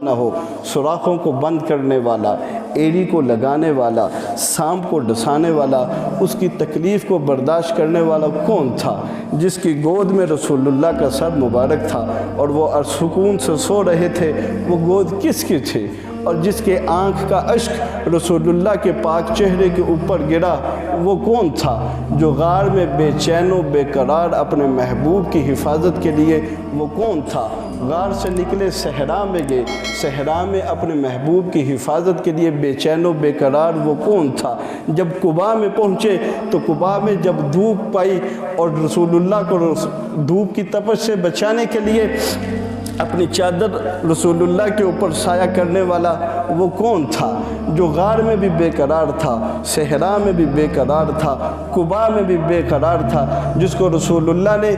نہ ہو، سوراخوں کو بند کرنے والا، ایڑی کو لگانے والا، سانپ کو ڈسانے والا، اس کی تکلیف کو برداشت کرنے والا کون تھا؟ جس کی گود میں رسول اللہ کا سر مبارک تھا اور وہ سکون سے سو رہے تھے، وہ گود کس کی تھی؟ اور جس کے آنکھ کا اشک رسول اللہ کے پاک چہرے کے اوپر گرا، وہ کون تھا؟ جو غار میں بے چین و بے قرار اپنے محبوب کی حفاظت کے لیے، وہ کون تھا؟ غار سے نکلے صحرا میں گئے، صحرا میں اپنے محبوب کی حفاظت کے لیے بے چین و بے قرار وہ کون تھا؟ جب قباء میں پہنچے تو قباء میں جب دھوپ پائی اور رسول اللہ کو دھوپ کی تپش سے بچانے کے لیے اپنی چادر رسول اللہ کے اوپر سایہ کرنے والا وہ کون تھا؟ جو غار میں بھی بے قرار تھا، صحرا میں بھی بے قرار تھا، قباء میں بھی بے قرار تھا، جس کو رسول اللہ نے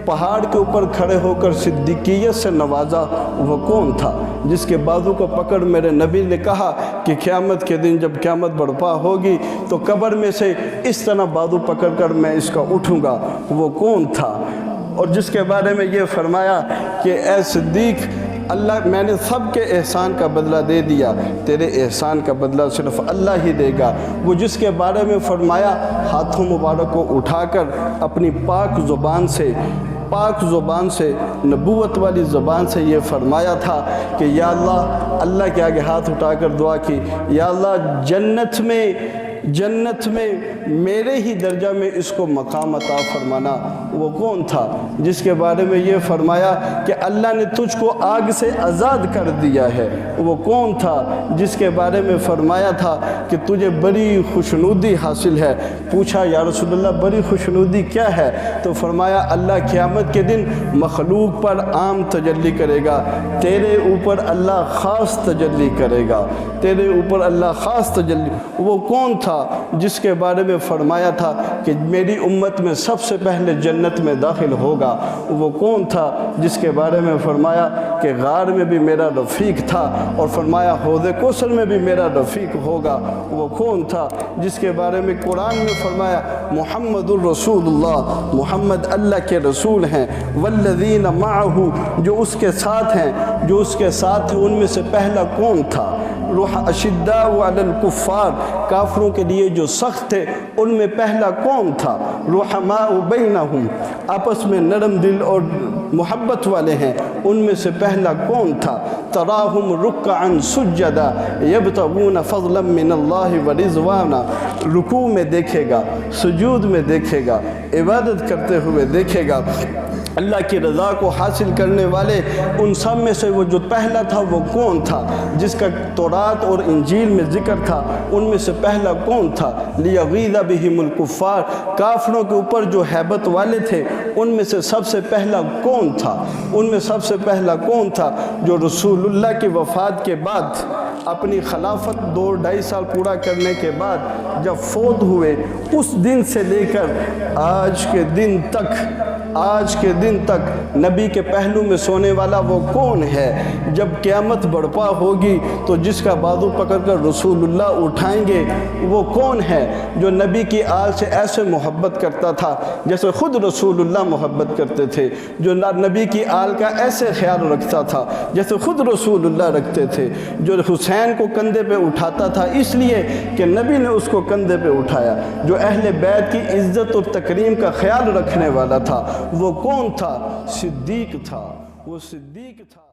پہاڑ کے اوپر کھڑے ہو کر صدیقیت سے نوازا، وہ کون تھا؟ جس کے بازو کو پکڑ میرے نبی نے کہا کہ قیامت کے دن جب قیامت برپا ہوگی تو قبر میں سے اس طرح بازو پکڑ کر میں اس کا اٹھوں گا، وہ کون تھا؟ اور جس کے بارے میں یہ فرمایا کہ اے صدیق، اللہ میں نے سب کے احسان کا بدلہ دے دیا، تیرے احسان کا بدلہ صرف اللہ ہی دے گا۔ وہ جس کے بارے میں فرمایا، ہاتھوں مبارک کو اٹھا کر اپنی پاک زبان سے نبوت والی زبان سے یہ فرمایا تھا کہ یا اللہ کے آگے ہاتھ اٹھا کر دعا کی، یا اللہ جنت میں میرے ہی درجہ میں اس کو مقام عطا فرمانا۔ وہ کون تھا؟ جس کے بارے میں یہ فرمایا کہ اللہ نے تجھ کو آگ سے آزاد کر دیا ہے۔ وہ کون تھا؟ جس کے بارے میں فرمایا تھا کہ تجھے بڑی خوشنودی حاصل ہے۔ پوچھا یا رسول اللہ بڑی خوشنودی کیا ہے؟ تو فرمایا اللہ قیامت کے دن مخلوق پر عام تجلی کرے گا، تیرے اوپر اللہ خاص تجلی کرے گا، تیرے اوپر اللہ خاص تجلی۔ وہ کون تھا؟ جس کے بارے میں فرمایا تھا کہ میری امت میں سب سے پہلے جنت میں داخل ہوگا۔ وہ کون تھا؟ جس کے بارے میں فرمایا کہ غار میں بھی میرا رفیق تھا اور فرمایا حوض کوثر میں بھی میرا رفیق ہوگا۔ وہ کون تھا؟ جس کے بارے میں قرآن میں فرمایا محمد الرسول اللہ، محمد اللہ کے رسول ہیں، والذین معہ، جو اس کے ساتھ ہیں، جو اس کے ساتھ ہیں، ان میں سے پہلا کون تھا؟ اشداء علی الکفار، کافروں کے لیے جو سخت تھے، ان میں پہلا کون تھا؟ رحماء بینہم، آپس میں نرم دل اور محبت والے ہیں، ان میں سے پہلا کون تھا؟ تراہم رکعا سجدا یبتغون فضلا من اللہ ورضوانا، رکوع میں دیکھے گا، سجود میں دیکھے گا، عبادت کرتے ہوئے دیکھے گا، اللہ کی رضا کو حاصل کرنے والے۔ ان سب میں سے وہ جو پہلا تھا وہ کون تھا؟ جس کا تورات اور انجیل میں ذکر تھا، ان میں سے پہلا کون تھا؟ لیغیظ بہم الکفار، کافروں کے اوپر جو ہیبت والے تھے، ان میں سے سب سے پہلا کون تھا؟ ان میں سب سے پہلا کون تھا؟ جو رسول اللہ کی وفات کے بعد اپنی خلافت 2-2.5 سال پورا کرنے کے بعد جب فوت ہوئے، اس دن سے لے کر آج کے دن تک نبی کے پہلو میں سونے والا وہ کون ہے؟ جب قیامت برپا ہوگی تو جس کا بازو پکڑ کر رسول اللہ اٹھائیں گے، وہ کون ہے؟ جو نبی کی آل سے ایسے محبت کرتا تھا جیسے خود رسول اللہ محبت کرتے تھے، جو نبی کی آل کا ایسے خیال رکھتا تھا جیسے خود رسول اللہ رکھتے تھے، جو حسین کو کندھے پہ اٹھاتا تھا اس لیے کہ نبی نے اس کو کندھے پہ اٹھایا، جو اہل بیت کی عزت اور تکریم کا خیال رکھنے والا تھا، وہ کون تھا؟ صدیق تھا، وہ صدیق تھا۔